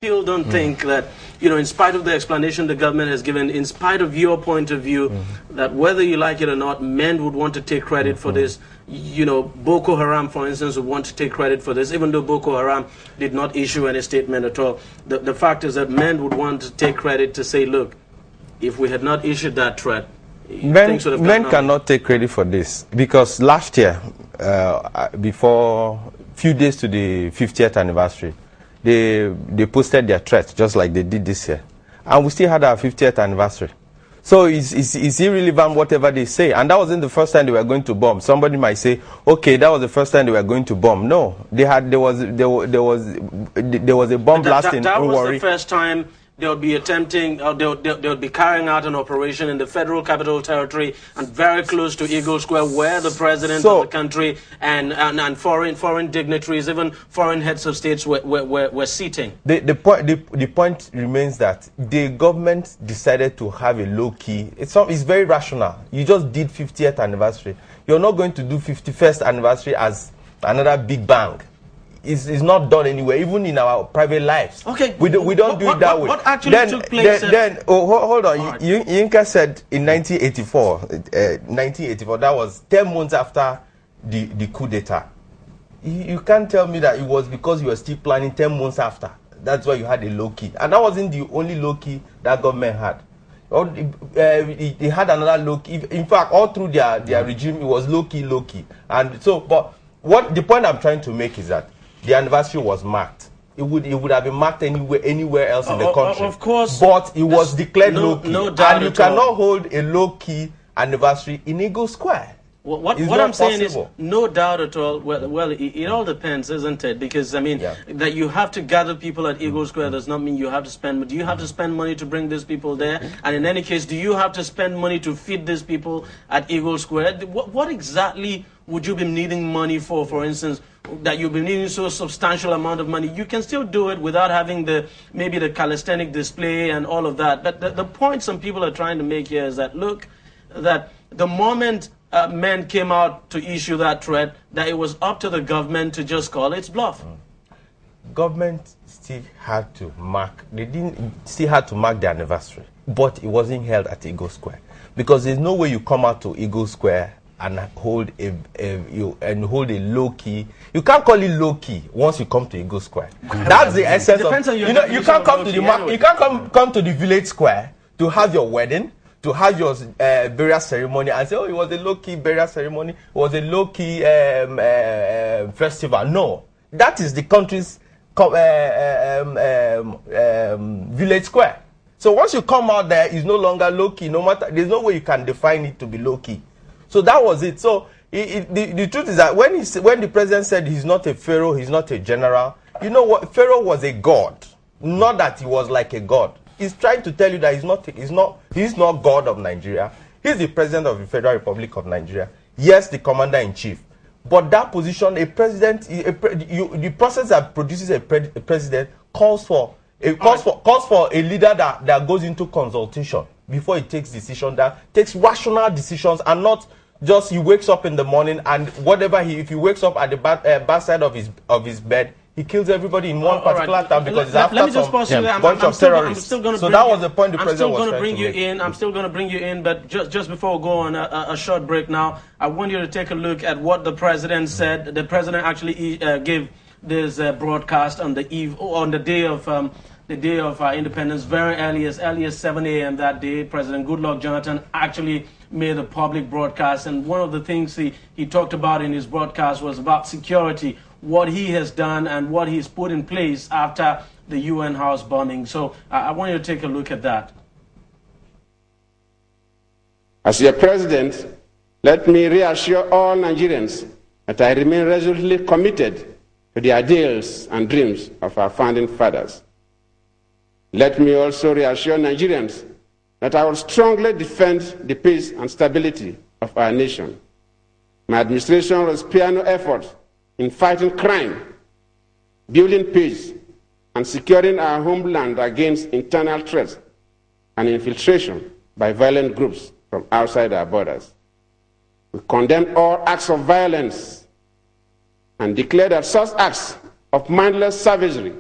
still don't think that, you know, in spite of the explanation the government has given, in spite of your point of view, that whether you like it or not, men would want to take credit for this. You know, Boko Haram, for instance, would want to take credit for this, even though Boko Haram did not issue any statement at all. The fact is that men would want to take credit to say, look, if we had not issued that threat, men cannot take credit for this, because last year, before few days to the 50th anniversary, they posted their threat just like they did this year, and we still had our 50th anniversary. So it's irrelevant whatever they say, and that wasn't the first time they were going to bomb. Somebody might say, okay, that was the first time they were going to bomb. No, there was a bomb blast in That was the first time they would be attempting, they would be carrying out an operation in the Federal Capital Territory and very close to Eagle Square, where the president of the country and foreign dignitaries, even foreign heads of states were sitting. The point remains that the government decided to have a low key. It's very rational. You just did 50th anniversary. You're not going to do 51st anniversary as another big bang. It's not done anywhere, even in our private lives. Okay, we don't do it that way. What actually took place? Hold on. Right. Yinka said in 1984, that was 10 months after the coup d'etat. You can't tell me that it was because you were still planning 10 months after. That's why you had a low key, and that wasn't the only low key that government had. They had another low key. In fact, all through their regime, it was low key, and so. But what the point I'm trying to make is that the anniversary was marked. It would have been marked anywhere else in the country. Of course. But it was declared low-key. No doubt. And you cannot hold a low-key anniversary in Eagle Square. What I'm saying is, no doubt at all. Well, it all depends, isn't it? Because, I mean, that you have to gather people at Eagle Square does not mean you have to spend. Do you have to spend money to bring these people there? And in any case, do you have to spend money to feed these people at Eagle Square? What exactly would you be needing money for instance, that you'll be needing so substantial amount of money? You can still do it without having maybe the calisthenic display and all of that. But the point some people are trying to make here is that, look, that the moment men came out to issue that threat, that it was up to the government to just call its bluff. Government still had to mark, still had to mark the anniversary, but it wasn't held at Eagle Square, because there's no way you come out to Eagle Square and hold a low key. You can't call it low key once you come to Eagle Square. That's the essence of. You can't come to you can't come to the village square to have your wedding, to have your burial ceremony, and say, oh, it was a low-key burial ceremony, it was a low-key festival. No, that is the country's village square. So once you come out there, it's no longer low-key. No matter, there's no way you can define it to be low-key. So that was it. So the truth is that when the president said he's not a pharaoh, he's not a general, you know what? Pharaoh was a god, not that he was like a god. He's trying to tell you that he's not God of Nigeria. He's the president of the Federal Republic of Nigeria. Yes, the commander-in-chief. But that position, a president, the process that produces a president calls for a leader that goes into consultation before he takes decision, that takes rational decisions, and not just he wakes up in the morning and whatever if he wakes up at the back side of his bed, he kills everybody in one particular time because it's after some bunch of terrorists. So that was the point the president was trying to make. I'm still going to bring you in, but just before we go on a short break now, I want you to take a look at what the president said. The president actually gave this broadcast on the day of independence, very early as 7 a.m. that day. President Goodluck Jonathan actually made a public broadcast, and one of the things he talked about in his broadcast was about security, what he has done and what he's put in place after the UN house bombing. So I want you to take a look at that. As your president, let me reassure all Nigerians that I remain resolutely committed to the ideals and dreams of our founding fathers. Let me also reassure Nigerians that I will strongly defend the peace and stability of our nation. My administration will spare no effort in fighting crime, building peace, and securing our homeland against internal threats and infiltration by violent groups from outside our borders. We condemn all acts of violence and declare that such acts of mindless savagery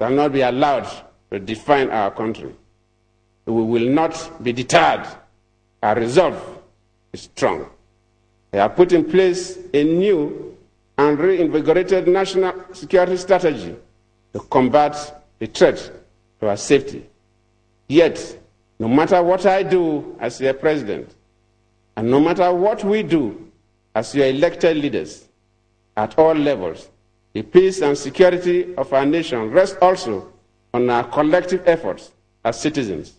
shall not be allowed to define our country. We will not be deterred. Our resolve is strong. We have put in place a new and reinvigorated national security strategy to combat the threat to our safety. Yet, no matter what I do as your president, and no matter what we do as your elected leaders at all levels, the peace and security of our nation rests also on our collective efforts as citizens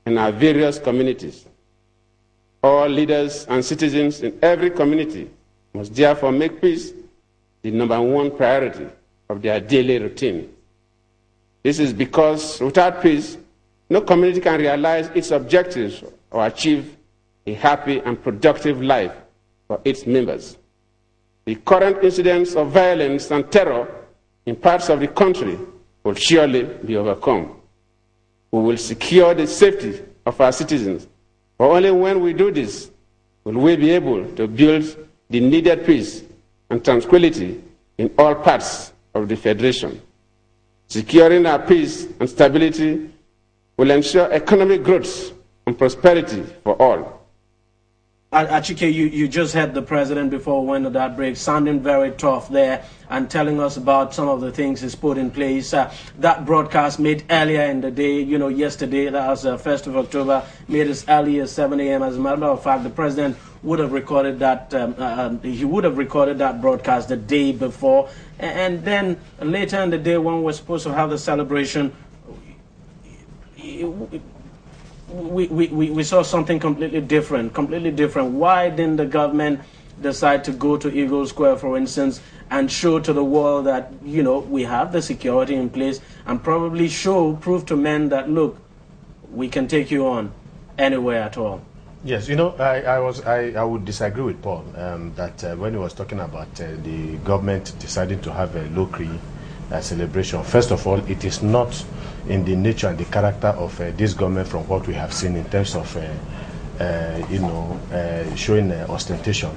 in our various communities. All leaders and citizens in every community must therefore make peace the #1 priority of their daily routine. This is because without peace, no community can realize its objectives or achieve a happy and productive life for its members. The current incidents of violence and terror in parts of the country will surely be overcome. We will secure the safety of our citizens, but only when we do this will we be able to build the needed peace and tranquility in all parts of the Federation. Securing our peace and stability will ensure economic growth and prosperity for all. Achike, you just had the president before we went to that break, sounding very tough there and telling us about some of the things he's put in place. That broadcast made earlier in the day, yesterday, that was 1st of October, made as early as 7 a.m. As a matter of fact, the president would have recorded that, he would have recorded that broadcast the day before. And then later in the day, when we're supposed to have the celebration, we saw something completely different. Why didn't the government decide to go to Eagle Square, for instance, and show to the world that, we have the security in place, and probably prove to men that, look, we can take you on anywhere at all? Yes, I would disagree with Paul that when he was talking about the government deciding to have a low-key celebration. First of all, it is not in the nature and the character of this government from what we have seen in terms of, showing ostentation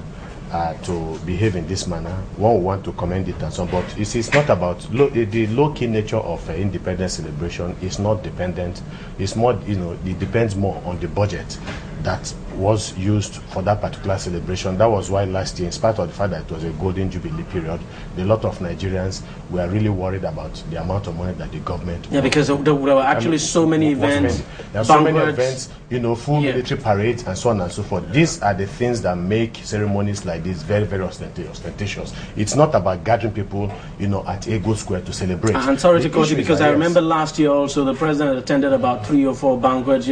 to behave in this manner. One will want to commend it and so on, but it's not about the low-key nature of independence celebration. Is not dependent. It's more, it depends more on the budget that was used for that particular celebration. That was why last year, in spite of the fact that it was a golden jubilee period, a lot of Nigerians were really worried about the amount of money that the government because there were actually so many events. There are so many events, full military parades and so on and so forth. These are the things that make ceremonies like this very, very ostentatious. It's not about gathering people, at Eagle Square to celebrate. I'm sorry to cut you, because I remember last year also the president attended about 3 or 4 banquets,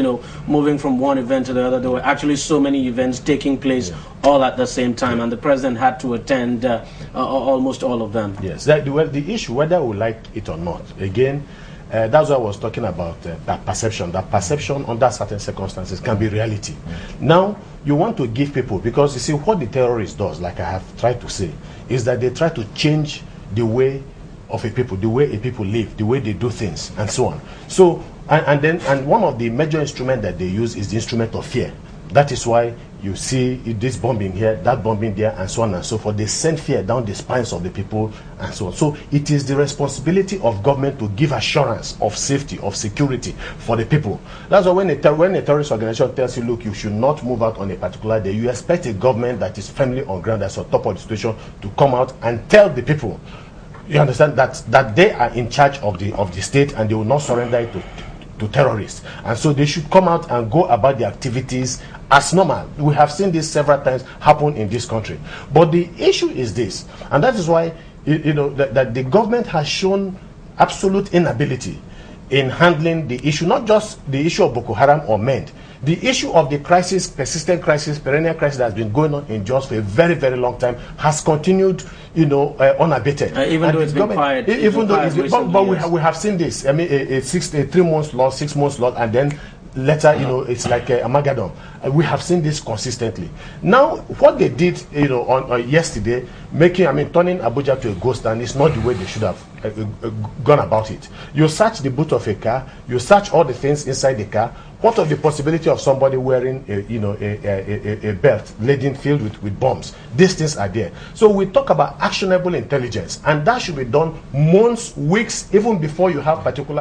moving from one event to the other. There were actually so many events taking place all at the same time, and the president had to attend almost all of them. Yes, the issue, whether we like it or not, again, that's what I was talking about, that perception. That perception under certain circumstances can be reality. Now, you want to give people, because you see what the terrorist does, like I have tried to say, is that they try to change the way of a people, the way a people live, the way they do things, and so on. So, and one of the major instruments that they use is the instrument of fear. That is why you see this bombing here, that bombing there, and so on and so forth. They send fear down the spines of the people, and so on. So it is the responsibility of government to give assurance of safety, of security for the people. That's why when a terrorist organization tells you, look, you should not move out on a particular day, you expect a government that is firmly on ground, that's on top of the situation, to come out and tell the people, you understand, that they are in charge of the state, and they will not surrender it to terrorists. And so they should come out and go about the activities as normal. We have seen this several times happen in this country. But the issue is this, and that is why that the government has shown absolute inability in handling the issue, not just the issue of Boko Haram or MEND, the issue of the crisis, persistent crisis, perennial crisis that has been going on in Jos for a very, very long time, has continued, unabated. Even though it's been quiet. But we have seen this. I mean, a 3 months loss, 6 months loss, and then later, it's like a Armageddon. We have seen this consistently. Now, what they did, on yesterday, turning Abuja to a ghost town is not the way they should have gone about it. You search the boot of a car, you search all the things inside the car. What of the possibility of somebody wearing a belt laden filled with bombs? These things are there. So we talk about actionable intelligence, and that should be done months, weeks, even before you have particular